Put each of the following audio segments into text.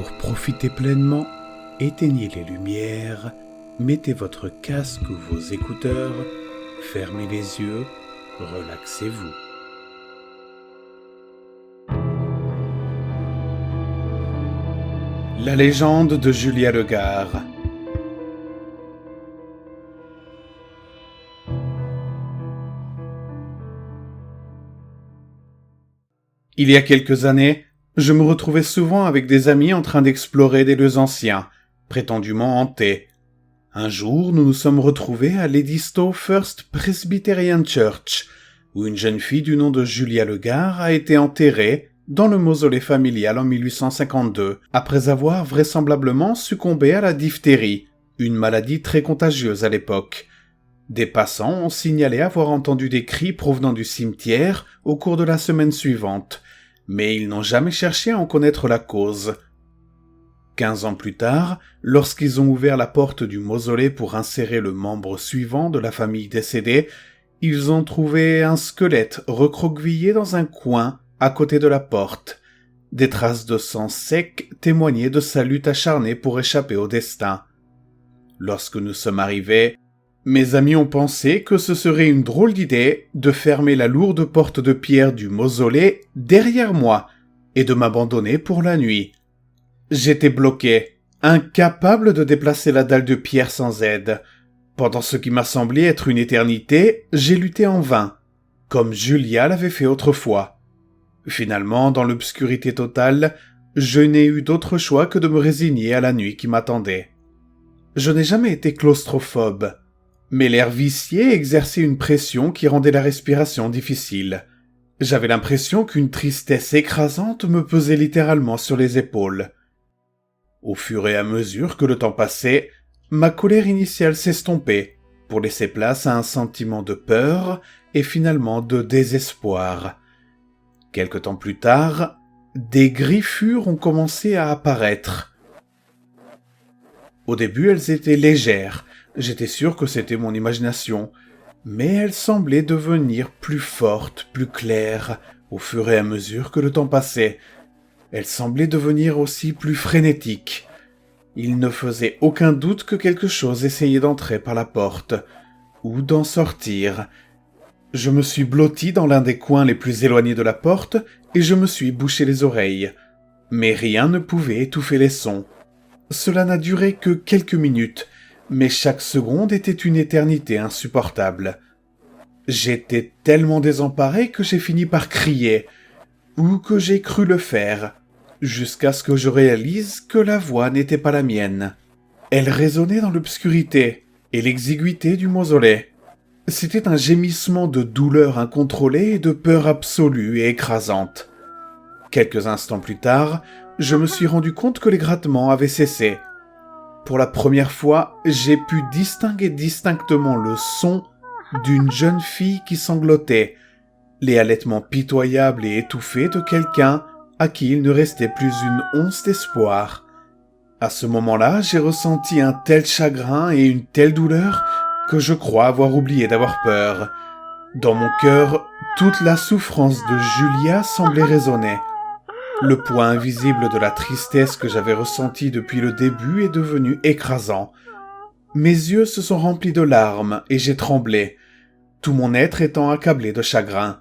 Pour profiter pleinement, éteignez les lumières, mettez votre casque ou vos écouteurs, fermez les yeux, relaxez-vous. La légende de Julia Legare. Il y a quelques années, je me retrouvais souvent avec des amis en train d'explorer des lieux anciens, prétendument hantés. Un jour, nous nous sommes retrouvés à l'Edisto First Presbyterian Church, où une jeune fille du nom de Julia Legare a été enterrée dans le mausolée familial en 1852, après avoir vraisemblablement succombé à la diphtérie, une maladie très contagieuse à l'époque. Des passants ont signalé avoir entendu des cris provenant du cimetière au cours de la semaine suivante, mais ils n'ont jamais cherché à en connaître la cause. 15 ans plus tard, lorsqu'ils ont ouvert la porte du mausolée pour insérer le membre suivant de la famille décédée, ils ont trouvé un squelette recroquevillé dans un coin à côté de la porte. Des traces de sang sec témoignaient de sa lutte acharnée pour échapper au destin. Lorsque nous sommes arrivés, mes amis ont pensé que ce serait une drôle d'idée de fermer la lourde porte de pierre du mausolée derrière moi et de m'abandonner pour la nuit. J'étais bloqué, incapable de déplacer la dalle de pierre sans aide. Pendant ce qui m'a semblé être une éternité, j'ai lutté en vain, comme Julia l'avait fait autrefois. Finalement, dans l'obscurité totale, je n'ai eu d'autre choix que de me résigner à la nuit qui m'attendait. Je n'ai jamais été claustrophobe, mais l'air vicié exerçait une pression qui rendait la respiration difficile. J'avais l'impression qu'une tristesse écrasante me pesait littéralement sur les épaules. Au fur et à mesure que le temps passait, ma colère initiale s'estompait, pour laisser place à un sentiment de peur et finalement de désespoir. Quelque temps plus tard, des griffures ont commencé à apparaître. Au début, elles étaient légères. J'étais sûr que c'était mon imagination, mais elles semblaient devenir plus fortes, plus claires, au fur et à mesure que le temps passait. Elles semblaient devenir aussi plus frénétiques. Il ne faisait aucun doute que quelque chose essayait d'entrer par la porte, ou d'en sortir. Je me suis blotti dans l'un des coins les plus éloignés de la porte, et je me suis bouché les oreilles. Mais rien ne pouvait étouffer les sons. Cela n'a duré que quelques minutes, mais chaque seconde était une éternité insupportable. J'étais tellement désemparé que j'ai fini par crier, ou que j'ai cru le faire, jusqu'à ce que je réalise que la voix n'était pas la mienne. Elle résonnait dans l'obscurité et l'exiguïté du mausolée. C'était un gémissement de douleur incontrôlée et de peur absolue et écrasante. Quelques instants plus tard, je me suis rendu compte que les grattements avaient cessé. Pour la première fois, j'ai pu distinguer distinctement le son d'une jeune fille qui sanglotait, les halètements pitoyables et étouffés de quelqu'un à qui il ne restait plus une once d'espoir. À ce moment-là, j'ai ressenti un tel chagrin et une telle douleur que je crois avoir oublié d'avoir peur. Dans mon cœur, toute la souffrance de Julia semblait résonner. Le poids invisible de la tristesse que j'avais ressentie depuis le début est devenu écrasant. Mes yeux se sont remplis de larmes et j'ai tremblé, tout mon être étant accablé de chagrin.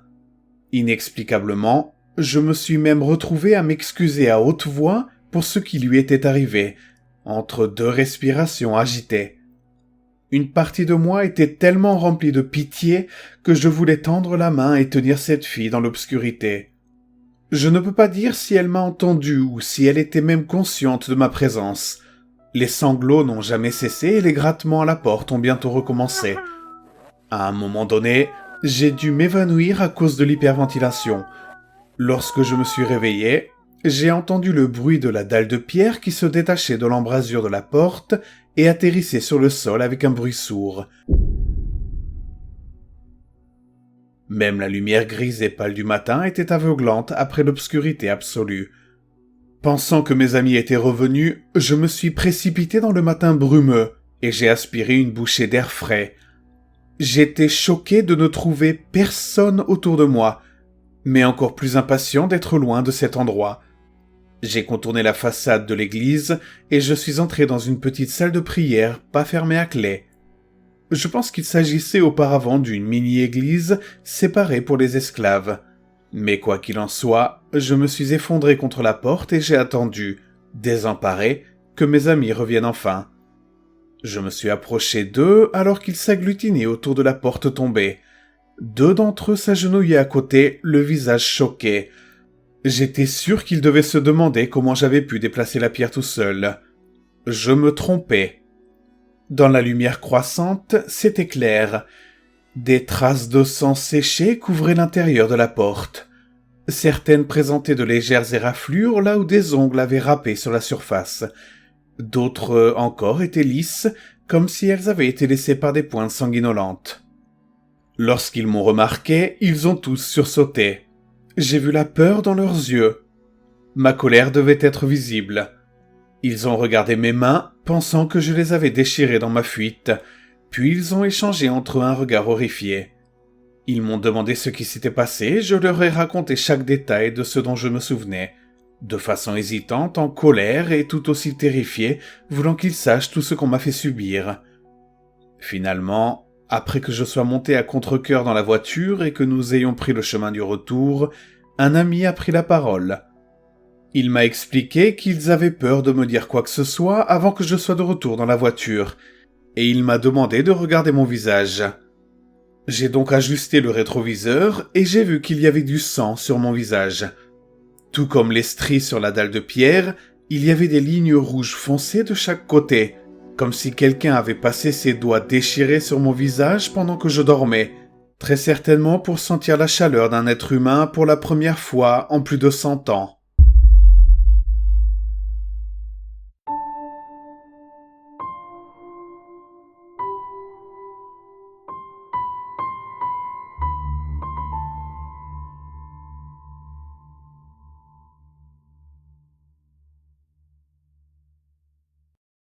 Inexplicablement, je me suis même retrouvé à m'excuser à haute voix pour ce qui lui était arrivé, entre deux respirations agitées. Une partie de moi était tellement remplie de pitié que je voulais tendre la main et tenir cette fille dans l'obscurité. Je ne peux pas dire si elle m'a entendu ou si elle était même consciente de ma présence. Les sanglots n'ont jamais cessé et les grattements à la porte ont bientôt recommencé. À un moment donné, j'ai dû m'évanouir à cause de l'hyperventilation. Lorsque je me suis réveillé, j'ai entendu le bruit de la dalle de pierre qui se détachait de l'embrasure de la porte et atterrissait sur le sol avec un bruit sourd. Même la lumière grise et pâle du matin était aveuglante après l'obscurité absolue. Pensant que mes amis étaient revenus, je me suis précipité dans le matin brumeux et j'ai aspiré une bouchée d'air frais. J'étais choqué de ne trouver personne autour de moi, mais encore plus impatient d'être loin de cet endroit. J'ai contourné la façade de l'église et je suis entré dans une petite salle de prière pas fermée à clé. Je pense qu'il s'agissait auparavant d'une mini-église séparée pour les esclaves. Mais quoi qu'il en soit, je me suis effondré contre la porte et j'ai attendu, désemparé, que mes amis reviennent enfin. Je me suis approché d'eux alors qu'ils s'agglutinaient autour de la porte tombée. 2 d'entre eux s'agenouillaient à côté, le visage choqué. J'étais sûr qu'ils devaient se demander comment j'avais pu déplacer la pierre tout seul. Je me trompais. Dans la lumière croissante, c'était clair. Des traces de sang séché couvraient l'intérieur de la porte. Certaines présentaient de légères éraflures là où des ongles avaient râpé sur la surface. D'autres encore étaient lisses, comme si elles avaient été laissées par des pointes sanguinolentes. Lorsqu'ils m'ont remarqué, ils ont tous sursauté. J'ai vu la peur dans leurs yeux. Ma colère devait être visible. Ils ont regardé mes mains, pensant que je les avais déchirées dans ma fuite, puis ils ont échangé entre eux un regard horrifié. Ils m'ont demandé ce qui s'était passé, je leur ai raconté chaque détail de ce dont je me souvenais, de façon hésitante, en colère et tout aussi terrifié, voulant qu'ils sachent tout ce qu'on m'a fait subir. Finalement, après que je sois monté à contre-cœur dans la voiture et que nous ayons pris le chemin du retour, un ami a pris la parole. Il m'a expliqué qu'ils avaient peur de me dire quoi que ce soit avant que je sois de retour dans la voiture, et il m'a demandé de regarder mon visage. J'ai donc ajusté le rétroviseur et j'ai vu qu'il y avait du sang sur mon visage. Tout comme les stries sur la dalle de pierre, il y avait des lignes rouges foncées de chaque côté, comme si quelqu'un avait passé ses doigts déchirés sur mon visage pendant que je dormais, très certainement pour sentir la chaleur d'un être humain pour la première fois en plus de 100 ans.